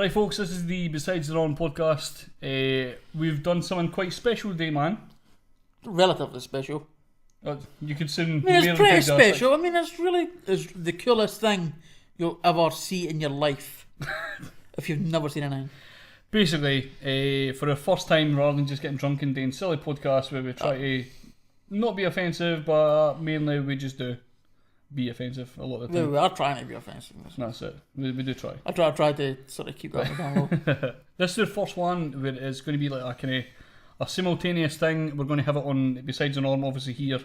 Alright folks, this is the Besides the Norm podcast. We've done something quite special today, man. Relatively special. You could soon... it's pretty special. I mean, it's the coolest thing you'll ever see in your life. If you've never seen anything. Basically, for the first time, rather than just getting drunk and doing silly podcasts where we try to not be offensive, but mainly we just do be offensive a lot of the time. We are trying to be offensive. That's it. We do try. I try to sort of keep that down low. This is the first one where it's going to be like a kind of a simultaneous thing. We're going to have it on Besides the Norm, obviously here,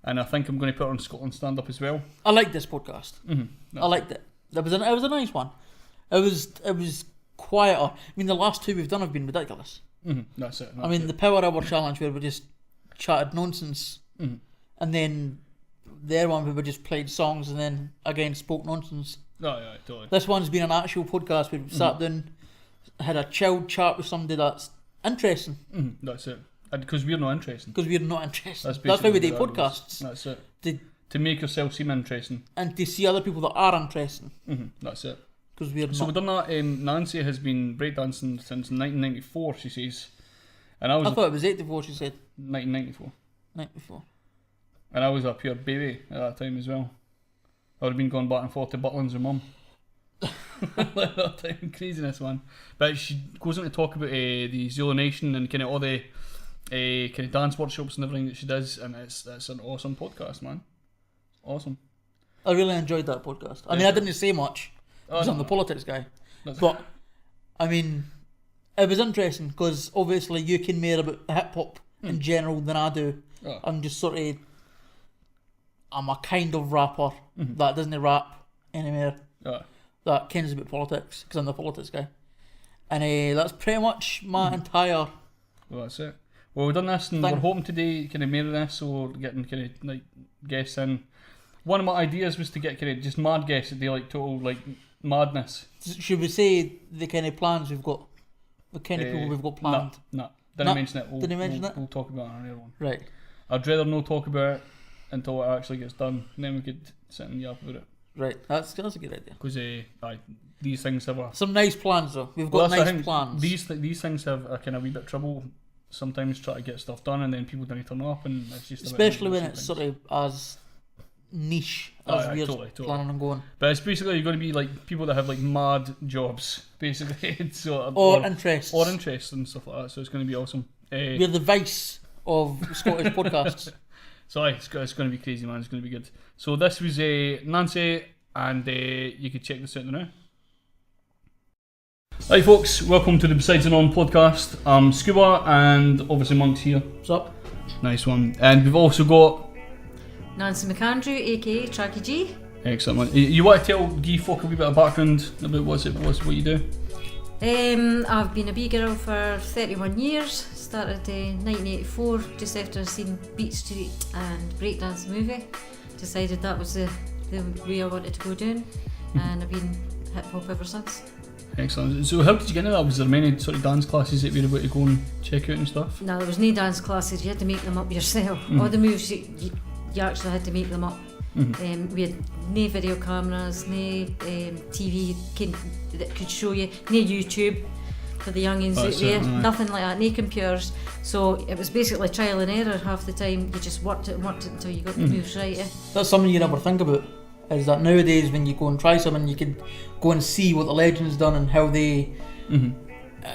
and I think I'm going to put it on Scotland Stand Up as well. I like this podcast. Mm-hmm. I liked it. It was a nice one. It was quieter. I mean, the last two we've done have been ridiculous. Mm-hmm. That's it. The Power Hour challenge where we just chatted nonsense, and then their one where we just played songs and then again spoke nonsense. Oh yeah, totally. This one's been an actual podcast where we sat down, had a chilled chat with somebody that's interesting. That's it. Because we're not interesting. Because we're not interesting. That's why we do podcasts. That's it. To make yourself seem interesting. And to see other people that are interesting. That's it. Because we're not. So we've done that. Nancy has been breakdancing since 1994, she says. And I thought it was 84, she said. 1994. 94. And I was a pure baby at that time as well. I would have been going back and forth to Butlins with mum. At that time, craziness, man. But she goes on to talk about the Zulu Nation and kind of all the kind of dance workshops and everything that she does, and it's an awesome podcast, man. Awesome. I really enjoyed that podcast. I mean, I didn't say much because I'm the politics guy, but I mean, it was interesting because obviously you can more about hip hop in general than I do. I'm just sort of. I'm a kind of rapper that doesn't rap anymore. That cares about politics because I'm the politics guy, and that's pretty much my entire. Well, that's it. Well, we've done this, and we're hoping today kind of mirror this, so getting kind of like guests in. One of my ideas was to get kind of just mad guests that they like total like madness. Should we say the kind of plans we've got, the kind of people we've got planned? No, didn't mention it. Didn't mention it. We'll talk about it on another one. Right. I'd rather not talk about it until it actually gets done, and then we could sit and yap about it. Right, that's a good idea. Because these things have some nice plans though. We've got nice plans. These things have a kind of wee bit of trouble sometimes trying to get stuff done, and then people don't turn up, and it's just especially when it's sort of as niche as we're totally. planning on going. But it's basically you're going to be like people that have like mad jobs, basically, or interests and stuff like that. So it's going to be awesome. We're the Vice of Scottish podcasts. So it's going to be crazy, man. It's going to be good. So this was Nancy, and you could check this out now. Hi folks, welcome to the Besides the Norm podcast. I'm Scuba, and obviously Monk's here. What's up? Nice one. And we've also got Nancy Mcandrew, aka Tracky G. Excellent, man. You want to tell Guy folk a wee bit of background about what you do? I've been a B-girl for 31 years. Started in 1984, just after I seen Beat Street and Breakdance movie. Decided that was the way I wanted to go down, and I've been hip hop ever since. Excellent. So how did you get into that? Was there many sort of dance classes that you were able to go and check out and stuff? No, there was no dance classes. You had to make them up yourself. All the moves you actually had to make them up. We had no video cameras, no TV that could show you, no YouTube for the youngins out there, nothing like that, no computers. So it was basically trial and error half the time. You just worked it until you got the moves right. That's something you never think about, is that nowadays when you go and try something, you can go and see what the legends done and how they,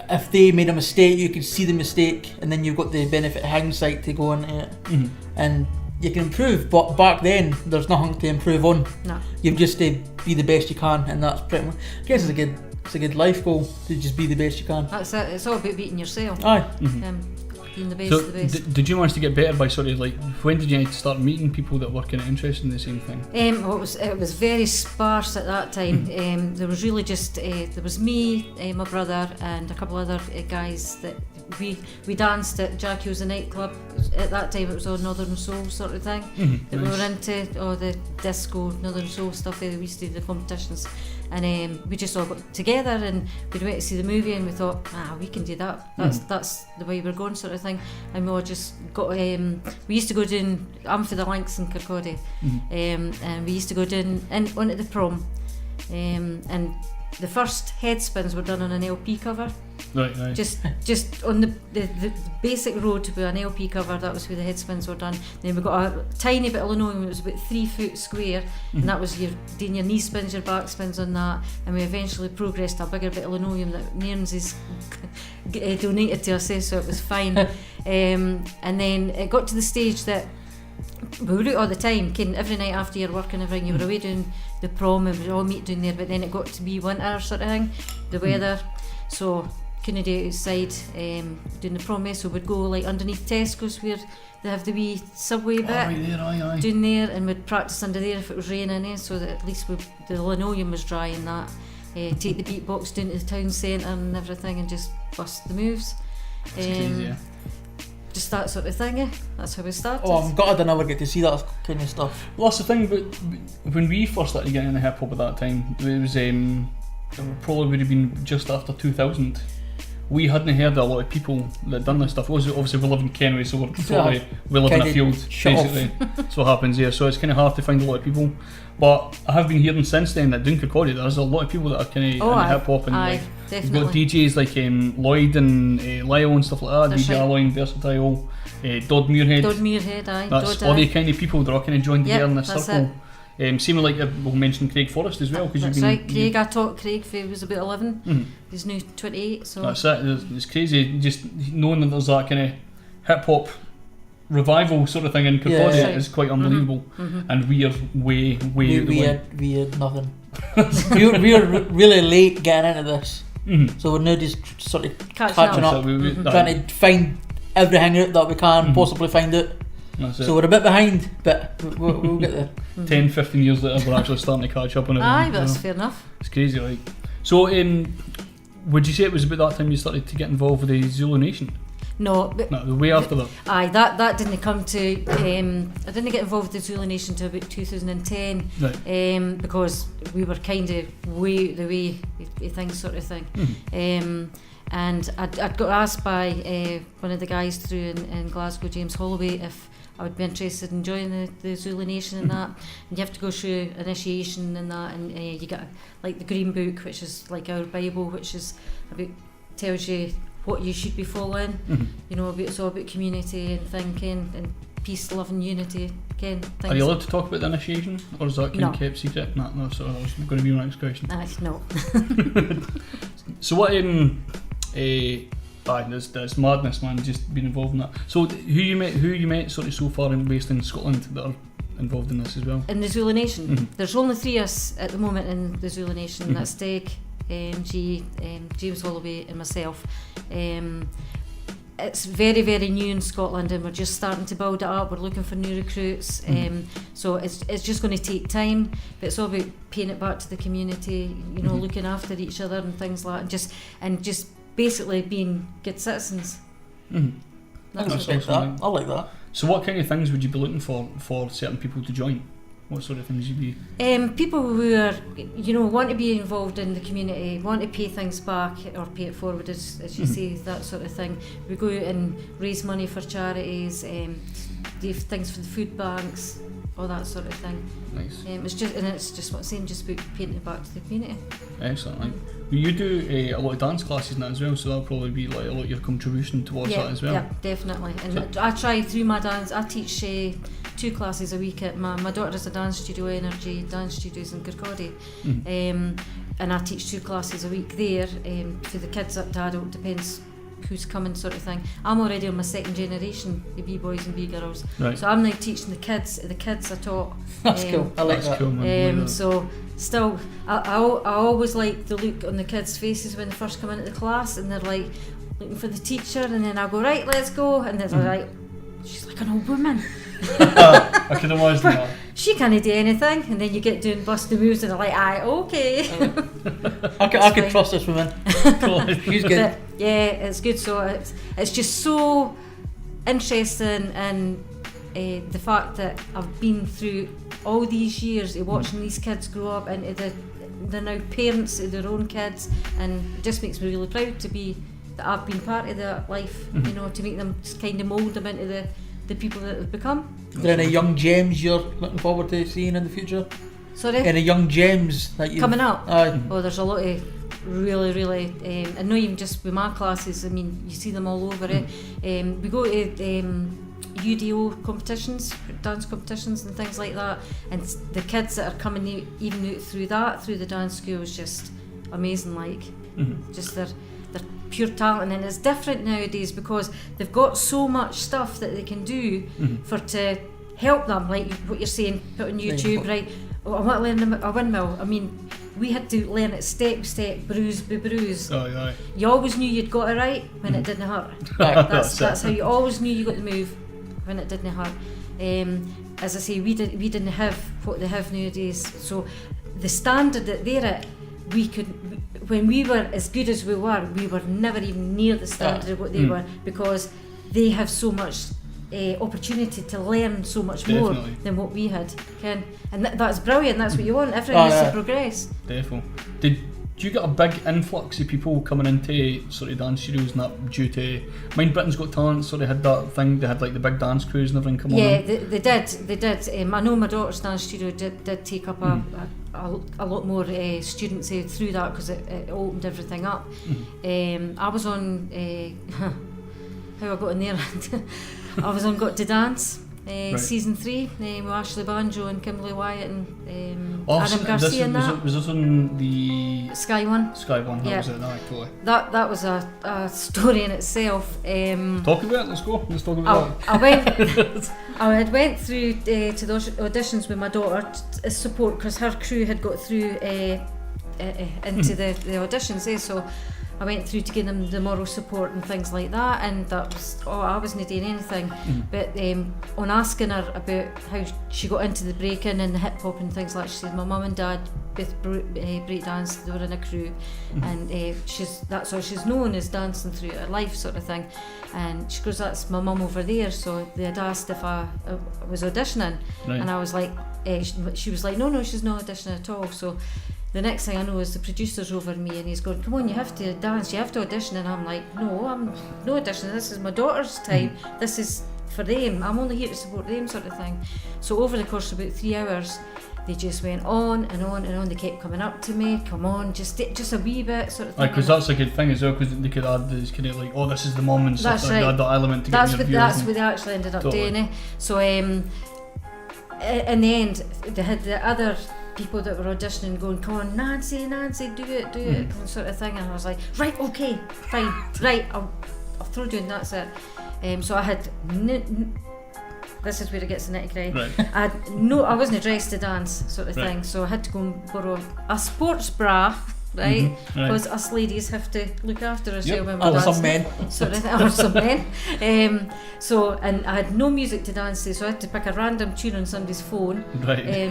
if they made a mistake, you can see the mistake, and then you've got the benefit of hindsight to go into it. And you can improve, but back then there's nothing to improve on. No. You've just to be the best you can, and that's pretty much. I guess it's a good life goal to just be the best you can. That's it. It's all about beating yourself. Aye. Being the best so of the best. Did you manage to get better by sort of like, when did you start meeting people that were kind of interested in the same thing? Well, it was very sparse at that time. There was really just there was me, my brother, and a couple other guys that we danced at Jackie's, the nightclub. At that time, it was all Northern Soul sort of thing that we were into, all the disco, Northern Soul stuff. We used to do the competitions, and we just all got together and we went to see the movie, and we thought, we can do that. That's the way we're going, sort of thing. And we all just got. We used to go down. I'm for the Links in Kirkcaldy, and we used to go down onto the prom, and the first head spins were done on an LP cover. Right. Just on the basic road with an LP cover, that was where the head spins were done. Then we got a tiny bit of linoleum, it was about 3 foot square, and that was doing your knee spins, your back spins on that, and we eventually progressed to a bigger bit of linoleum that Nairns donated to us, so it was fine. And then it got to the stage that we were out all the time, every night after your work and everything, you were away doing the prom and we'd all meet down there, but then it got to be winter sort of thing, the weather, so couldn't do it outside doing the prom, so we'd go like underneath Tesco's where they have the wee subway bit down there, and we'd practice under there if it was raining, so that at least the linoleum was dry and that. Take the beatbox down to the town centre and everything and just bust the moves. Crazy, just that sort of thing, that's how we started. Oh, I'm gutted I never get to see that kind of stuff. Well, that's the thing, but when we first started getting into hip hop at that time, it was it probably would have been just after 2000. We hadn't heard a lot of people that done this stuff. Obviously we live in Kenway, so we live in a field, basically. That's what happens here. So it's kind of hard to find a lot of people. But I have been hearing since then that down Kirkcaldy there's a lot of people that are kind of into hip hop, and like we've got DJs like Lloyd and Lyle and stuff like that. That's DJ Alloy, Versatile, Dodd Muirhead. That's all the kind of people that are kind of joined together in this circle. Same like we'll mention Craig Forrest as well, because you've been right. Craig, I taught Craig when he was about 11. He's now 28. So that's it. It's crazy just knowing that there's that kind of hip hop revival sort of thing in Kirkcaldy is quite unbelievable. And we are way out the way. We had nothing. we were really late getting into this, so we're now just sort of catching up, trying to find everything out that we can possibly find out. So we're a bit behind, but we'll get there. 10-15 years later we're actually starting to catch up on it. Aye, that's fair enough. It's crazy, like. So would you say it was about that time you started to get involved with the Zulu Nation? No, the way after that. Aye, that didn't come to. I didn't get involved with the Zulu Nation until about 2010, right. Because we were kind of way the way things sort of thing. And I'd got asked by one of the guys through in Glasgow, James Holloway, if I would be interested in joining the Zulu Nation and that. And you have to go through initiation and that, and you get like the Green Book, which is like our Bible, which is tells you what you should be following. You know, it's all about community and thinking and peace, love and unity. Again, are you allowed to talk about the initiation, or is that kind of kept secret? No, so that was going to be my next question. No. So what that's madness, man, just being involved in that. So who you met sort of so far based in Scotland that are involved in this as well? In the Zulu Nation? There's only 3 of us at the moment in the Zulu Nation. That's Deg, James Holloway and myself. It's very, very new in Scotland, and we're just starting to build it up. We're looking for new recruits, so it's just going to take time, but it's all about paying it back to the community, you know, looking after each other and things like that, and just basically being good citizens. I like that. So what kind of things would you be looking for certain people to join? What sort of things you'd be? People who are, you know, want to be involved in the community, want to pay things back or pay it forward, as you say, that sort of thing. We go out and raise money for charities, do things for the food banks, all that sort of thing. Nice. It's just what I'm saying, just about paying it back to the community. Excellent. Like, you do a lot of dance classes now as well, so that'll probably be like a lot of your contribution towards that as well. Yeah, definitely. And so I try through my dance. I teach 2 classes a week at my daughter has a dance studio, Energy Dance Studios in Kirkcaldy, and I teach 2 classes a week there for the kids up to adult, depends who's coming sort of thing. I'm already on my 2nd generation, the B-boys and B-girls, so I'm now teaching the kids I taught. That's cool, I like that. Cool, man. So still, I always like the look on the kids' faces when they first come into the class, and they're like looking for the teacher, and then I go, right, let's go, and they're like, she's like an old woman. I can imagine that. She can't do anything, and then you get doing busty moves, and they're like, aye, okay. I can trust this woman. She's good. But, yeah, it's good. So it's just so interesting, and the fact that I've been through all these years of watching these kids grow up into they're now parents of their own kids, and it just makes me really proud to be that I've been part of their life. You know, to make them just kind of mould them into the people that they've become. Are there any young gems you're looking forward to seeing in the future? Sorry? Any young gems that you Coming up? Aye. Oh, there's a lot of really, and not even just with my classes, I mean, you see them all over it. We go to UDO competitions, dance competitions and things like that, and the kids that are coming even out through the dance school is just amazing, like, just they're pure talent, and it's different nowadays because they've got so much stuff that they can do to help them, like what you're saying, put on YouTube, right? Oh, I want to learn a windmill. I mean, we had to learn it step by step, bruise by bruise. Aye. You always knew you'd got it right when it didn't hurt. That's how you always knew you got the move when it didn't hurt. As I say, we didn't have what they have nowadays. So the standard that they're at, when we were as good as we were never even near the standard of what they were, because they have so much opportunity to learn so much more than what we had, Ken. And that's brilliant. That's what you want. Everyone needs to progress. Definitely. Did you get a big influx of people coming into sort of dance studios and that due to Britain's Got Talent sort of had that thing, they had like the big dance crews and everything come on? Yeah, they did. I know my daughter's dance studio did take up a lot more students through that because it opened everything up. I was on how I got in there. I was on Got to Dance season 3 with Ashley Banjo and Kimberly Wyatt and Adam Garcia and that. Was this on the Sky One? Sky One, that was it, actually. That was a story in itself. Talk about it, let's go. Let's talk about I had went through to the auditions with my daughter as support because her crew had got through into the auditions, so I went through to give them the moral support and things like that, and that was, I wasn't doing anything. But on asking her about how she got into the breaking and the hip hop and things like that, she said my mum and dad both break dance, they were in a crew, and that's all she's known is dancing through her life sort of thing. And she goes, that's my mum over there, so they had asked if I was auditioning, and I was like, she was like, no, she's not auditioning at all. So the next thing I know is the producer's over me and he's going, come on, you have to dance, you have to audition. And I'm like, no, I'm no auditioning, this is my daughter's time, this is for them, I'm only here to support them sort of thing. So over the course of about 3 hours, they just went on and on and on. They kept coming up to me, come on, just a wee bit sort of thing. Because that's a good thing as well, because they could add this kind of like, oh, this is the mum and stuff. That's right. Add that element to get your viewers. That's what they actually ended up doing. So in the end, they had the other people that were auditioning going, come on, Nancy, do it, sort of thing. And I was like, right, okay, fine, right, I'll throw you in, that's it. So I had, this is where it gets nitty-gritty. Right. I wasn't dressed to dance, sort of thing, so I had to go and borrow a sports bra, right? Because us ladies have to look after ourselves when we're dancing. Some men. Sort of thing, or some men. So, and I had no music to dance to, so I had to pick a random tune on somebody's phone,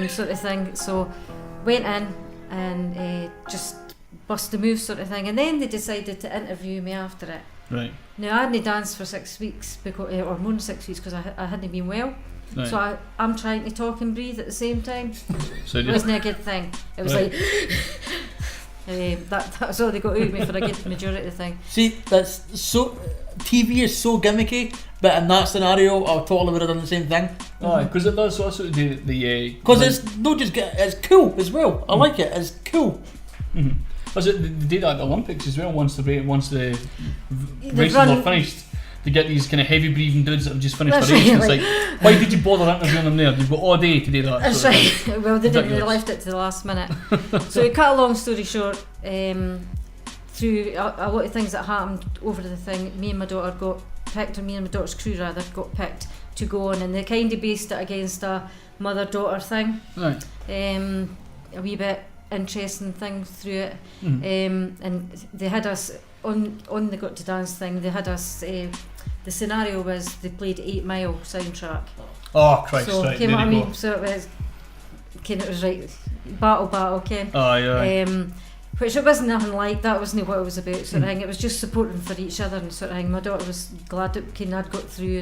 sort of thing. So, went in and just bust the move, sort of thing. And then they decided to interview me after it. Right. Now I hadn't danced for 6 weeks because, or more than 6 weeks, because I hadn't been well. Right. So I'm trying to talk and breathe at the same time. So it wasn't a good thing. It was like that's all they got out of me for a good majority of the thing. See, that's so, TV is so gimmicky, but in that scenario I totally would have done the same thing. Because it does also do the because it's not just it's cool as well. I like it. It's cool. They do that at the Olympics as well. Once the races are finished, they get these kind of heavy breathing dudes that have just finished the race. It's like, why did you bother interviewing them there? You've got all day to do that. That's right. Well, they didn't. They left it to the last minute. So to cut a long story short, through a lot of things that happened over the thing, me and my daughter got picked, or me and my daughter's crew rather got picked to go on, and they kind of based it against a mother-daughter thing. Right. A wee bit interesting thing through it, and they had us on the Got to Dance thing. They had us. The scenario was they played 8 Mile soundtrack. Oh Christ! So right, came there on you me. go. So it was right, battle, Ken. Which it wasn't nothing like that. Wasn't what it was about, sort of thing. It was just supporting for each other and sort of thing. My daughter was glad that Ken had got through,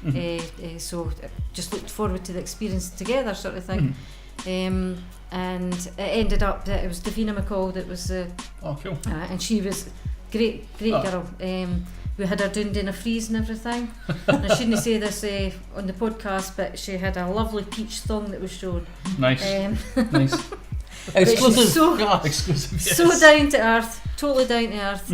and so just looked forward to the experience together, sort of thing. And it ended up that it was Davina McCall that was cool. And she was great girl. we had her doing a freeze and everything. And I shouldn't say this on the podcast, but she had a lovely peach thong that was shown. Nice. Nice. Exclusive. So, Exclusive. Yes. so down to earth, totally down to earth.